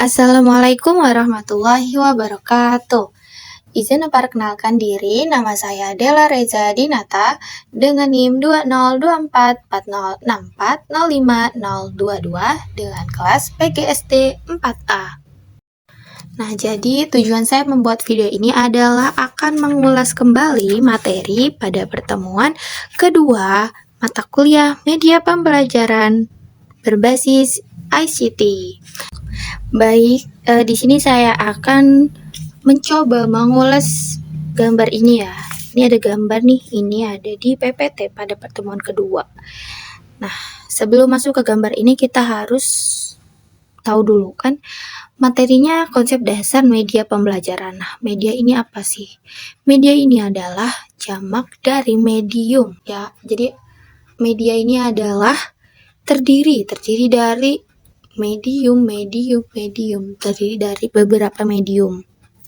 Assalamualaikum warahmatullahi wabarakatuh. Izin memperkenalkan diri, nama saya Della Reza Dinata dengan NIM 204440640522 dengan kelas PGSD 4A. Nah, jadi tujuan saya membuat video ini adalah akan mengulas kembali materi pada pertemuan kedua mata kuliah media pembelajaran berbasis ICT. Baik, di sini saya akan mencoba mengulas gambar ini ya. Ini ada gambar nih, ini ada di PPT pada pertemuan kedua. Nah, sebelum masuk ke gambar ini kita harus tahu dulu kan materinya konsep dasar media pembelajaran. Nah, media ini apa sih? Media ini adalah jamak dari medium ya. Jadi media ini adalah terdiri dari medium, terdiri dari beberapa medium.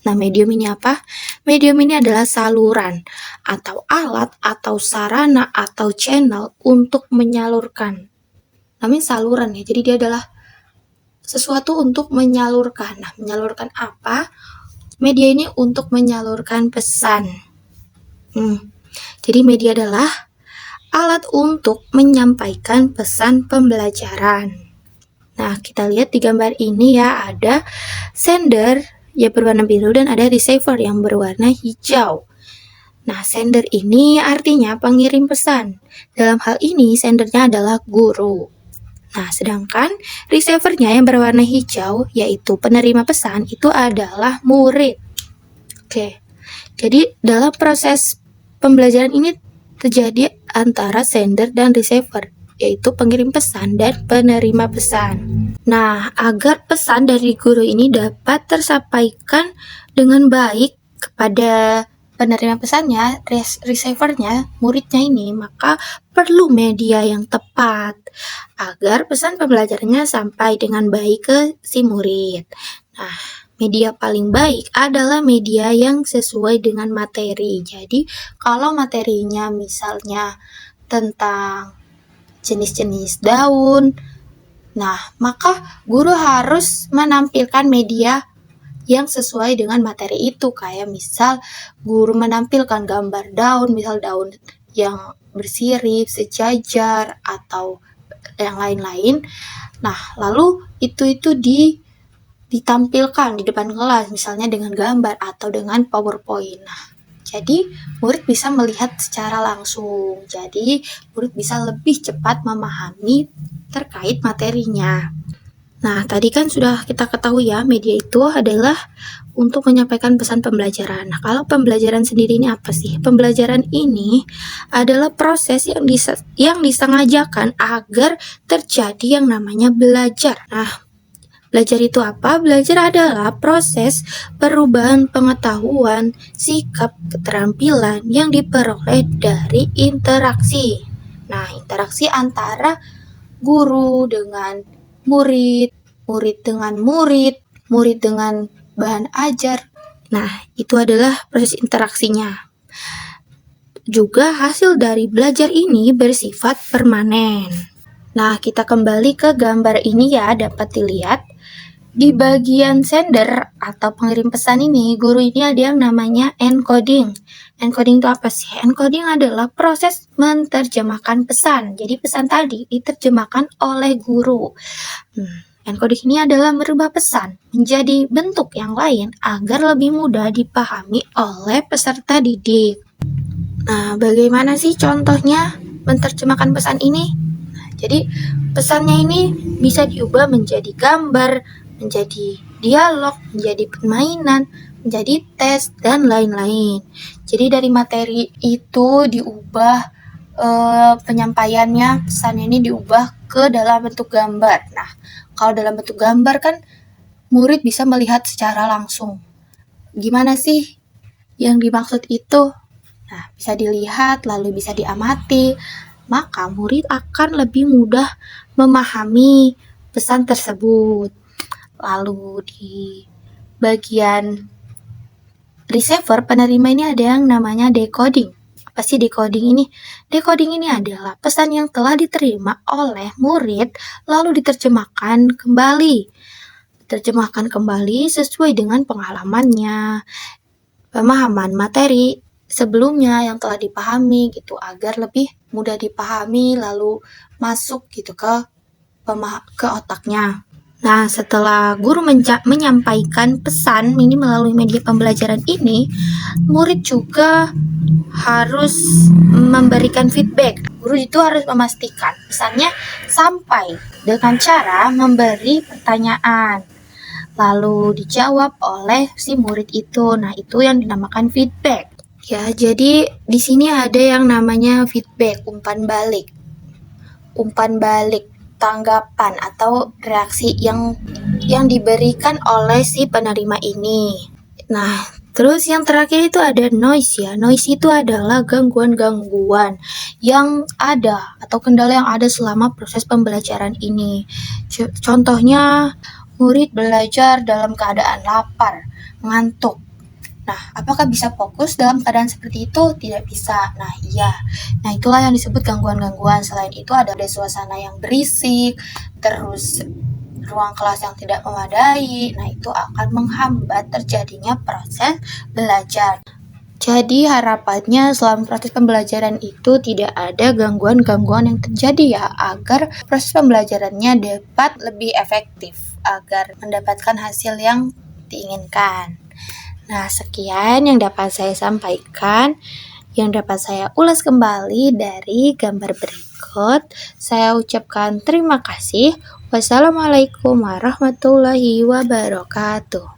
Nah, medium ini apa? Medium ini adalah saluran atau alat atau sarana atau channel untuk menyalurkan. Namanya saluran ya, jadi dia adalah sesuatu untuk menyalurkan. Nah, menyalurkan apa? Media ini untuk menyalurkan pesan. Jadi media adalah alat untuk menyampaikan pesan pembelajaran. Nah, kita lihat di gambar ini ya, ada sender yang berwarna biru dan ada receiver yang berwarna hijau. Nah, sender ini artinya pengirim pesan. Dalam hal ini, sendernya adalah guru. Nah, sedangkan receivernya yang berwarna hijau, yaitu penerima pesan, itu adalah murid. Oke, jadi dalam proses pembelajaran ini terjadi antara sender dan receiver, yaitu pengirim pesan dan penerima pesan. Nah, agar pesan dari guru ini dapat tersampaikan dengan baik kepada penerima pesannya, receivernya, muridnya ini, maka perlu media yang tepat agar pesan pembelajarannya sampai dengan baik ke si murid. Nah, media paling baik adalah media yang sesuai dengan materi. Jadi, kalau materinya misalnya tentang jenis-jenis daun, nah, maka guru harus menampilkan media yang sesuai dengan materi itu. Kayak misal guru menampilkan gambar daun, misal daun yang bersirip, sejajar, atau yang lain-lain. Nah, lalu itu ditampilkan di depan kelas, misalnya dengan gambar atau dengan PowerPoint. Nah, jadi murid bisa melihat secara langsung. Jadi murid bisa lebih cepat memahami terkait materinya. Nah, tadi kan sudah kita ketahui ya, media itu adalah untuk menyampaikan pesan pembelajaran. Nah, kalau pembelajaran sendiri ini apa sih? Pembelajaran ini adalah proses yang disengajakan agar terjadi yang namanya belajar. Nah, belajar itu apa? Belajar adalah proses perubahan pengetahuan, sikap, keterampilan yang diperoleh dari interaksi. Nah, interaksi antara guru dengan murid, murid dengan murid, murid dengan bahan ajar. Nah, itu adalah proses interaksinya. Juga hasil dari belajar ini bersifat permanen. Nah, kita kembali ke gambar ini ya, dapat dilihat di bagian sender atau pengirim pesan ini, guru ini ada yang namanya encoding. Encoding itu apa sih? Encoding adalah proses menerjemahkan pesan. Jadi pesan tadi diterjemahkan oleh guru. Encoding ini adalah merubah pesan menjadi bentuk yang lain agar lebih mudah dipahami oleh peserta didik. Nah, bagaimana sih contohnya menerjemahkan pesan ini? Nah, jadi pesannya ini bisa diubah menjadi gambar, menjadi dialog, menjadi permainan, menjadi tes, dan lain-lain. Jadi dari materi itu diubah penyampaiannya, pesan ini diubah ke dalam bentuk gambar. Nah, kalau dalam bentuk gambar kan murid bisa melihat secara langsung. Gimana sih yang dimaksud itu? Nah, bisa dilihat, lalu bisa diamati, maka murid akan lebih mudah memahami pesan tersebut. Lalu di bagian receiver, penerima ini ada yang namanya decoding. Apa sih decoding ini? Decoding ini adalah pesan yang telah diterima oleh murid lalu diterjemahkan kembali terjemahkan kembali sesuai dengan pengalamannya, pemahaman materi sebelumnya yang telah dipahami gitu, agar lebih mudah dipahami lalu masuk gitu ke otaknya. Nah, setelah guru menyampaikan pesan ini melalui media pembelajaran ini, murid juga harus memberikan feedback. Guru itu harus memastikan pesannya sampai dengan cara memberi pertanyaan, lalu dijawab oleh si murid itu. Nah, itu yang dinamakan feedback. Ya, jadi di sini ada yang namanya feedback, umpan balik, tanggapan atau reaksi yang diberikan oleh si penerima ini. Nah, terus yang terakhir itu ada noise ya. Noise itu adalah gangguan-gangguan yang ada atau kendala yang ada selama proses pembelajaran ini. Contohnya, murid belajar dalam keadaan lapar, ngantuk. Nah, apakah bisa fokus dalam keadaan seperti itu? Tidak bisa. Nah, iya. Nah, itulah yang disebut gangguan-gangguan. Selain itu ada suasana yang berisik, terus ruang kelas yang tidak memadai. Nah, itu akan menghambat terjadinya proses belajar. Jadi harapannya selama proses pembelajaran itu tidak ada gangguan-gangguan yang terjadi ya, agar proses pembelajarannya dapat lebih efektif, agar mendapatkan hasil yang diinginkan. Nah, sekian yang dapat saya sampaikan, yang dapat saya ulas kembali dari gambar berikut. Saya ucapkan terima kasih. Wassalamualaikum warahmatullahi wabarakatuh.